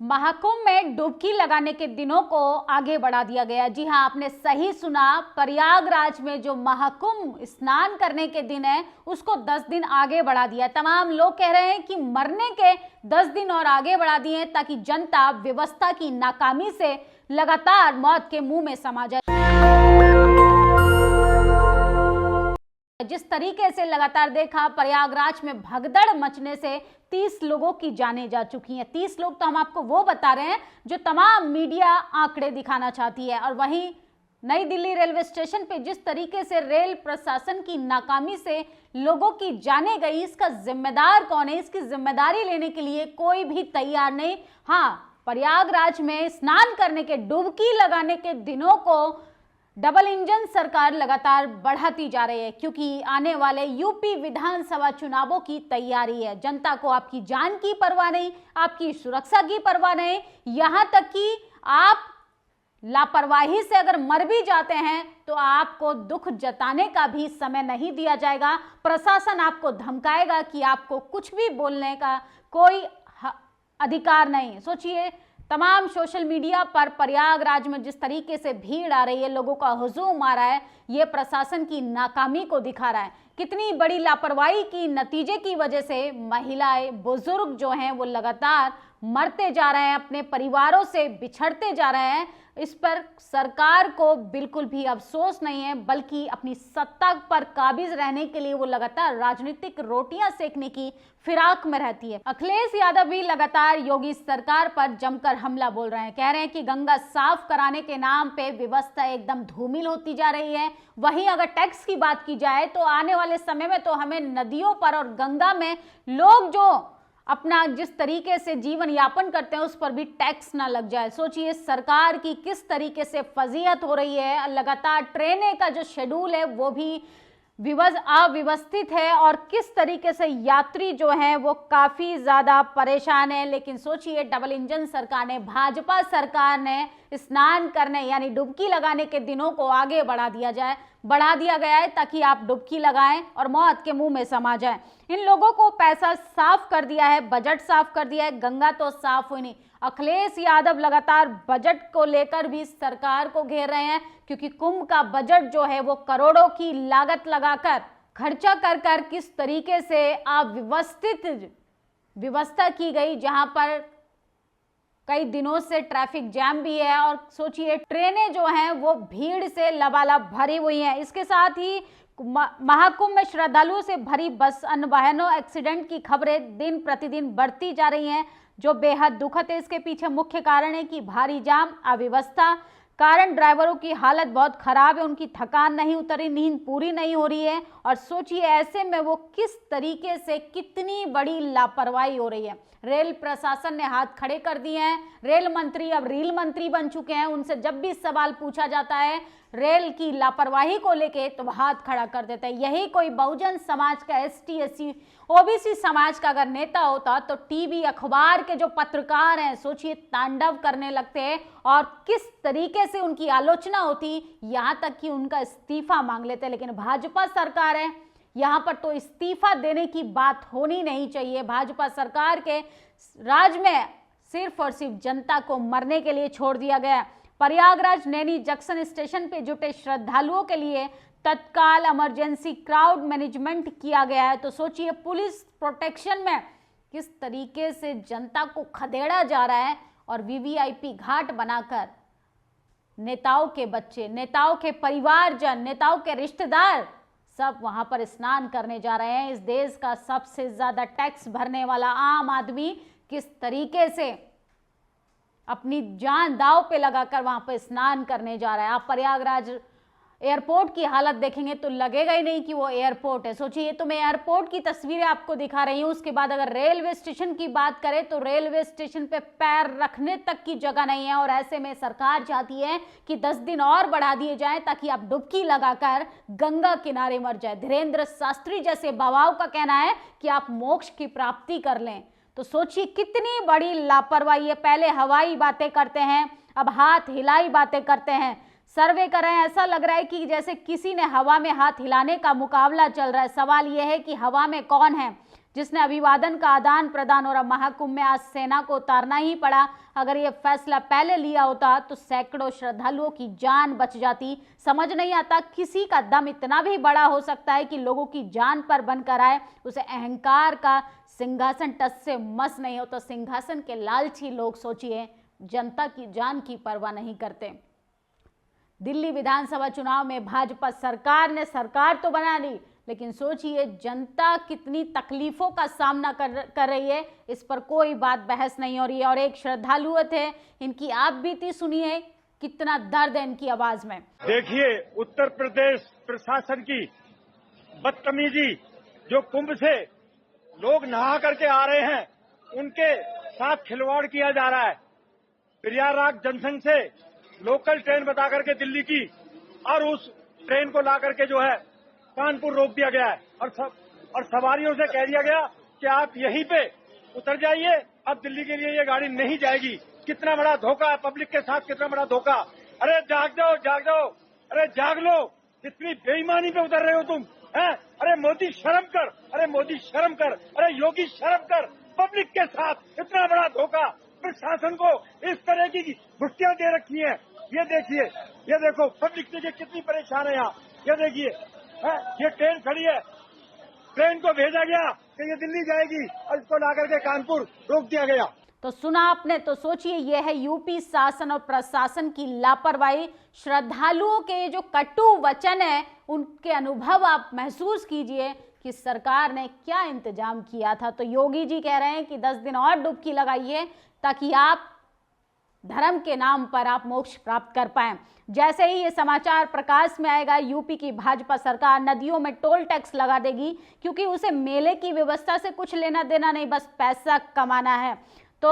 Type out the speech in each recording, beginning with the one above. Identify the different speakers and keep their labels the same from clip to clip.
Speaker 1: महाकुंभ में डुबकी लगाने के दिनों को आगे बढ़ा दिया गया। जी हां, आपने सही सुना। प्रयागराज में जो महाकुंभ स्नान करने के दिन है उसको 10 दिन आगे बढ़ा दिया। तमाम लोग कह रहे हैं कि मरने के 10 दिन और आगे बढ़ा दिए ताकि जनता व्यवस्था की नाकामी से लगातार मौत के मुंह में समा जाए। जिस तरीके से लगातार देखा, प्रयागराज में भगदड़ मचने से 30 लोगों की जानें जा चुकी हैं। 30 लोग तो हम आपको वो बता रहे हैं जो तमाम मीडिया आंकड़े दिखाना चाहती है। और वहीं नई दिल्ली रेलवे स्टेशन पे जिस तरीके से रेल प्रशासन की नाकामी से लोगों की जानें गई, इसका जिम्मेदार कौन है, इसकी जिम्मेदारी लेने के लिए कोई भी तैयार नहीं। हाँ, प्रयागराज में स्नान करने के, डुबकी लगाने के दिनों को डबल इंजन सरकार लगातार बढ़ाती जा रही है, क्योंकि आने वाले यूपी विधानसभा चुनावों की तैयारी है। जनता को आपकी जान की परवाह नहीं, आपकी सुरक्षा की परवाह नहीं, यहां तक कि आप लापरवाही से अगर मर भी जाते हैं तो आपको दुख जताने का भी समय नहीं दिया जाएगा। प्रशासन आपको धमकाएगा कि आपको कुछ भी बोलने का कोई अधिकार नहीं। सोचिए, तमाम सोशल मीडिया पर प्रयागराज में जिस तरीके से भीड़ आ रही है, लोगों का हुजूम आ रहा है, ये प्रशासन की नाकामी को दिखा रहा है। कितनी बड़ी लापरवाही की नतीजे की वजह से महिलाएं, बुजुर्ग जो हैं वो लगातार मरते जा रहे हैं, अपने परिवारों से बिछड़ते जा रहे हैं। इस पर सरकार को बिल्कुल भी अफसोस नहीं है, बल्कि अपनी सत्ता पर काबिज रहने के लिए वो लगातार राजनीतिक रोटियां सेकने की फिराक में रहती है। अखिलेश यादव भी लगातार योगी सरकार पर जमकर हमला बोल रहे हैं। कह रहे हैं कि गंगा साफ कराने के नाम पे व्यवस्था एकदम धूमिल होती जा रही है। वहीं अगर टैक्स की बात की जाए तो आने वाले समय में तो हमें नदियों पर और गंगा में लोग जो अपना जिस तरीके से जीवन यापन करते हैं उस पर भी टैक्स ना लग जाए। सोचिए सरकार की किस तरीके से फजीहत हो रही है। लगातार ट्रेनें का जो शेड्यूल है वो भी अव्यवस्थित है और किस तरीके से यात्री जो हैं वो काफ़ी ज़्यादा परेशान है। लेकिन सोचिए, डबल इंजन सरकार ने, भाजपा सरकार ने स्नान करने यानी डुबकी लगाने के दिनों को आगे बढ़ा दिया गया है ताकि आप डुबकी लगाएं और मौत के मुंह में समा जाएं। इन लोगों को पैसा साफ कर दिया है, बजट साफ कर दिया है, गंगा तो साफ हुई नहीं। अखिलेश यादव लगातार बजट को लेकर भी सरकार को घेर रहे हैं, क्योंकि कुंभ का बजट जो है वो करोड़ों की लागत लगाकर खर्चा कर किस तरीके से अव्यवस्थित व्यवस्था की गई, जहां पर कई दिनों से ट्रैफिक जैम भी है। और सोचिए, ट्रेनें जो हैं वो भीड़ से लबालब भरी हुई हैं। इसके साथ ही महाकुंभ में श्रद्धालुओं से भरी बस वाहनों एक्सीडेंट की खबरें दिन प्रतिदिन बढ़ती जा रही हैं, जो बेहद दुखद है। इसके पीछे मुख्य कारण है कि भारी जाम, अव्यवस्था कारण ड्राइवरों की हालत बहुत खराब है, उनकी थकान नहीं उतरी, नींद पूरी नहीं हो रही है। और सोचिए ऐसे में वो किस तरीके से, कितनी बड़ी लापरवाही हो रही है। रेल प्रशासन ने हाथ खड़े कर दिए हैं। रेल मंत्री अब रील मंत्री बन चुके हैं। उनसे जब भी सवाल पूछा जाता है रेल की लापरवाही को लेके तो वो हाथ खड़ा कर देता है। यही कोई बहुजन समाज का, ST SC OBC समाज का अगर नेता होता तो टीवी अखबार के जो पत्रकार हैं, सोचिए, तांडव करने लगते हैं और किस तरीके से उनकी आलोचना होती, यहाँ तक कि उनका इस्तीफा मांग लेते। लेकिन भाजपा सरकार है, यहाँ पर तो इस्तीफा देने की बात होनी नहीं चाहिए। भाजपा सरकार के राज में सिर्फ और सिर्फ जनता को मरने के लिए छोड़ दिया गया। प्रयागराज नैनी जंक्शन स्टेशन पे जुटे श्रद्धालुओं के लिए तत्काल इमरजेंसी क्राउड मैनेजमेंट किया गया है। तो सोचिए, पुलिस प्रोटेक्शन में किस तरीके से जनता को खदेड़ा जा रहा है और VVIP घाट बनाकर नेताओं के बच्चे, नेताओं के परिवारजन, नेताओं के रिश्तेदार सब वहां पर स्नान करने जा रहे हैं। इस देश का सबसे ज्यादा टैक्स भरने वाला आम आदमी किस तरीके से अपनी जान दांव पे लगाकर वहां पर स्नान करने जा रहा है। आप प्रयागराज एयरपोर्ट की हालत देखेंगे तो लगेगा ही नहीं कि वो एयरपोर्ट है। सोचिए, तो मैं एयरपोर्ट की तस्वीरें आपको दिखा रही हूँ। उसके बाद अगर रेलवे स्टेशन की बात करें तो रेलवे स्टेशन पे पैर रखने तक की जगह नहीं है। और ऐसे में सरकार चाहती है कि 10 दिन और बढ़ा दिए जाएं ताकि आप डुबकी लगाकर गंगा किनारे मर जाए। धीरेन्द्र शास्त्री जैसे बाबाओं का कहना है कि आप मोक्ष की प्राप्ति कर लें। तो सोचिए कितनी बड़ी लापरवाही है। पहले हवाई बातें करते हैं, अब हाथ हिलाई बातें करते हैं। सर्वे कर रहे हैं, ऐसा लग रहा है कि जैसे किसी ने हवा में हाथ हिलाने का मुकाबला चल रहा है। सवाल यह है कि हवा में कौन है जिसने अभिवादन का आदान प्रदान और अब महाकुंभ में आज सेना को उतारना ही पड़ा। अगर ये फैसला पहले लिया होता तो सैकड़ों श्रद्धालुओं की जान बच जाती। समझ नहीं आता, किसी का दम इतना भी बड़ा हो सकता है कि लोगों की जान पर बनकर आए। उसे अहंकार का सिंहासन टस से मस नहीं हो, तो सिंहासन के लालची लोग सोचिए जनता की जान की परवाह नहीं करते। दिल्ली विधानसभा चुनाव में भाजपा सरकार ने सरकार तो बना ली, लेकिन सोचिए जनता कितनी तकलीफों का सामना कर रही है, इस पर कोई बात बहस नहीं हो रही है। और एक श्रद्धालु थे, इनकी आप बीती सुनिए, कितना दर्द है इनकी आवाज में।
Speaker 2: देखिए उत्तर प्रदेश प्रशासन की बदतमीजी, जो कुंभ से लोग नहा करके आ रहे हैं उनके साथ खिलवाड़ किया जा रहा है। प्रयागराज जंक्शन से लोकल ट्रेन बता करके दिल्ली की, और उस ट्रेन को ला करके जो है कानपुर रोक दिया गया है और सवारियों से कह दिया गया कि आप यहीं पे उतर जाइए, अब दिल्ली के लिए ये गाड़ी नहीं जाएगी। कितना बड़ा धोखा है पब्लिक के साथ, कितना बड़ा धोखा। अरे जाग जाओ जाग जाओ, अरे जाग लो, कितनी बेईमानी पे उतर रहे हो तुम हैं? अरे मोदी शर्म कर, अरे मोदी शर्म कर, अरे योगी शर्म कर। पब्लिक के साथ इतना बड़ा धोखा, प्रशासन को इस तरह की घुट्टियां दे रखी है। ये देखिए, ये देखो पब्लिक देखिए कितनी परेशान है यहाँ। ये देखिए ये ट्रेन खड़ी है, ट्रेन को भेजा गया कि ये दिल्ली जाएगी और इसको ला करके कानपुर रोक दिया गया।
Speaker 1: तो सुना आपने, तो सोचिए यह है यूपी शासन और प्रशासन की लापरवाही। श्रद्धालुओं के जो कटु वचन है उनके अनुभव आप महसूस कीजिए कि सरकार ने क्या इंतजाम किया था। तो योगी जी कह रहे हैं कि 10 दिन और डुबकी लगाइए ताकि आप धर्म के नाम पर आप मोक्ष प्राप्त कर पाएं। जैसे ही ये समाचार प्रकाश में आएगा, यूपी की भाजपा सरकार नदियों में टोल टैक्स लगा देगी, क्योंकि उसे मेले की व्यवस्था से कुछ लेना देना नहीं, बस पैसा कमाना है। तो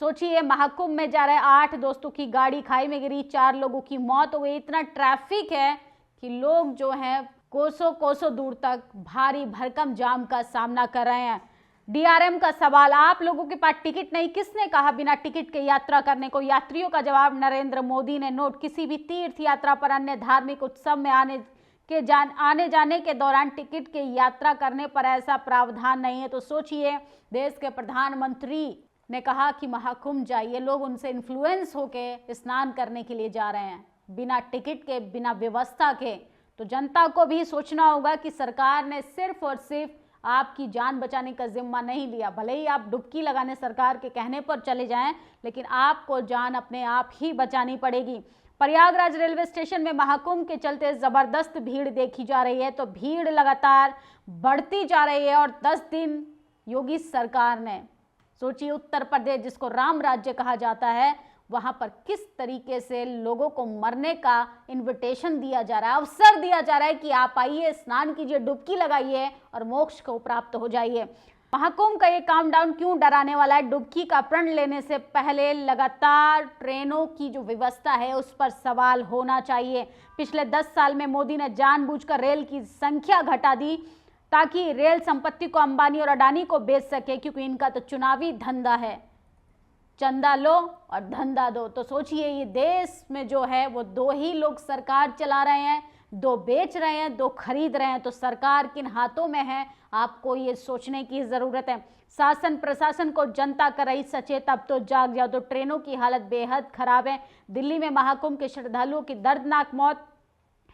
Speaker 1: सोचिए महाकुंभ में जा रहे 8 दोस्तों की गाड़ी खाई में गिरी, 4 लोगों की मौत हो गई। इतना ट्रैफिक है कि लोग जो हैं कोसों कोसों दूर तक भारी भरकम जाम का सामना कर रहे हैं। डीआरएम का सवाल, आप लोगों के पास टिकट नहीं, किसने कहा बिना टिकट के यात्रा करने को? यात्रियों का जवाब नरेंद्र मोदी ने। नोट, किसी भी तीर्थ यात्रा पर अन्य धार्मिक उत्सव में आने जाने के दौरान टिकट के यात्रा करने पर ऐसा प्रावधान नहीं है। तो सोचिए देश के प्रधानमंत्री ने कहा कि महाकुंभ जाइए, लोग उनसे इन्फ्लुएंस होके स्नान करने के लिए जा रहे हैं बिना टिकट के, बिना व्यवस्था के। तो जनता को भी सोचना होगा कि सरकार ने सिर्फ और सिर्फ आपकी जान बचाने का जिम्मा नहीं लिया। भले ही आप डुबकी लगाने सरकार के कहने पर चले जाएं, लेकिन आपको जान अपने आप ही बचानी पड़ेगी। प्रयागराज रेलवे स्टेशन में महाकुंभ के चलते जबरदस्त भीड़ देखी जा रही है। तो भीड़ लगातार बढ़ती जा रही है और 10 दिन योगी सरकार ने, सोचिए उत्तर प्रदेश जिसको राम राज्य कहा जाता है, वहां पर किस तरीके से लोगों को मरने का इनविटेशन दिया जा रहा है, अवसर दिया जा रहा है कि आप आइए, स्नान कीजिए, डुबकी लगाइए और मोक्ष को प्राप्त हो जाइए। महाकुंभ का ये काउंटडाउन क्यों डराने वाला है? डुबकी का प्रण लेने से पहले लगातार ट्रेनों की जो व्यवस्था है उस पर सवाल होना चाहिए। पिछले 10 साल में मोदी ने जानबूझकर रेल की संख्या घटा दी ताकि रेल संपत्ति को अंबानी और अडानी को बेच सके, क्योंकि इनका तो चुनावी धंधा है, चंदा लो और धंधा दो। तो सोचिए ये देश में जो है वो 2 ही लोग सरकार चला रहे हैं, 2 बेच रहे हैं, 2 खरीद रहे हैं। तो सरकार किन हाथों में है, आपको ये सोचने की जरूरत है। शासन प्रशासन को जनता कर रही सचेत, अब तो जाग जाओ। तो ट्रेनों की हालत बेहद खराब है। दिल्ली में महाकुंभ के श्रद्धालुओं की दर्दनाक मौत,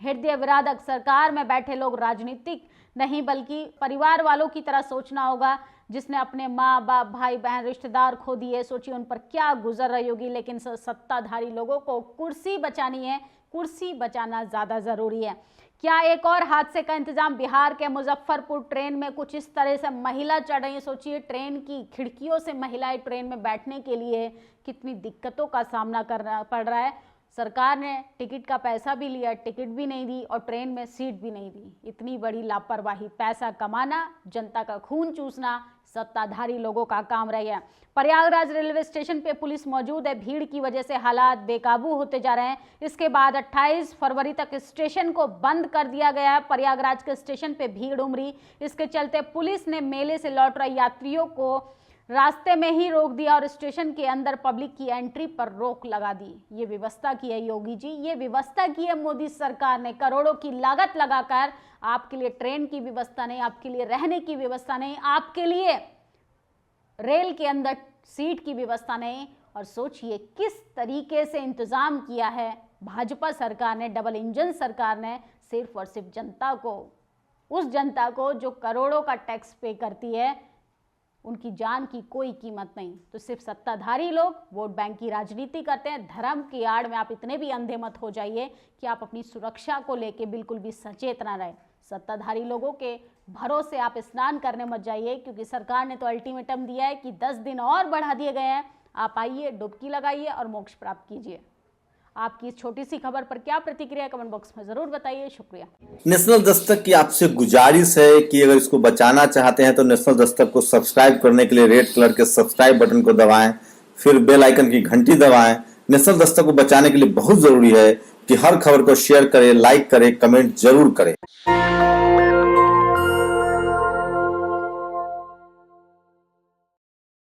Speaker 1: हृदय विदारक। सरकार में बैठे लोग राजनीतिक नहीं बल्कि परिवार वालों की तरह सोचना होगा, जिसने अपने माँ बाप भाई बहन रिश्तेदार खो दिए। सोचिए उन पर क्या गुजर रही होगी। लेकिन सत्ताधारी लोगों को कुर्सी बचानी है, कुर्सी बचाना ज्यादा जरूरी है। क्या एक और हादसे का इंतजाम? बिहार के मुजफ्फरपुर ट्रेन में कुछ इस तरह से महिला चढ़ रही है। सोचिए ट्रेन की खिड़कियों से महिलाएं ट्रेन में बैठने के लिए कितनी दिक्कतों का सामना करना पड़ रहा है। सरकार ने टिकट का पैसा भी लिया, टिकट भी नहीं दी और ट्रेन में सीट भी नहीं दी। इतनी बड़ी लापरवाही, पैसा कमाना, जनता का खून चूसना सत्ताधारी लोगों का काम रही है। प्रयागराज रेलवे स्टेशन पे पुलिस मौजूद है। भीड़ की वजह से हालात बेकाबू होते जा रहे हैं। इसके बाद 28 फरवरी तक स्टेशन को बंद कर दिया गया है। प्रयागराज के स्टेशन पे भीड़ उमड़ी, इसके चलते पुलिस ने मेले से लौट रहे यात्रियों को रास्ते में ही रोक दिया और स्टेशन के अंदर पब्लिक की एंट्री पर रोक लगा दी। ये व्यवस्था की है योगी जी, ये व्यवस्था की है मोदी सरकार ने। करोड़ों की लागत लगाकर आपके लिए ट्रेन की व्यवस्था नहीं, आपके लिए रहने की व्यवस्था नहीं, आपके लिए रेल के अंदर सीट की व्यवस्था नहीं। और सोचिए किस तरीके से इंतजाम किया है भाजपा सरकार ने, डबल इंजन सरकार ने, सिर्फ और सिर्फ जनता को, उस जनता को जो करोड़ों का टैक्स पे करती है, उनकी जान की कोई कीमत नहीं। तो सिर्फ सत्ताधारी लोग वोट बैंक की राजनीति करते हैं। धर्म की आड़ में आप इतने भी अंधे मत हो जाइए कि आप अपनी सुरक्षा को लेके बिल्कुल भी सचेत ना रहे। सत्ताधारी लोगों के भरोसे आप स्नान करने मत जाइए, क्योंकि सरकार ने तो अल्टीमेटम दिया है कि 10 दिन और बढ़ा दिए गए हैं। आप आइए, डुबकी लगाइए और मोक्ष प्राप्त कीजिए। आपकी इस छोटी सी खबर पर क्या प्रतिक्रिया, कमेंट बॉक्स में जरूर बताइए। शुक्रिया।
Speaker 3: नेशनल दस्तक की आपसे गुजारिश है कि अगर इसको बचाना चाहते हैं तो नेशनल दस्तक को सब्सक्राइब करने के लिए रेड कलर के सब्सक्राइब बटन को दबाएं, फिर बेल आइकन की घंटी दबाएं। नेशनल दस्तक को बचाने के लिए बहुत जरूरी है कि हर खबर को शेयर करें, लाइक करें, कमेंट जरूर करें।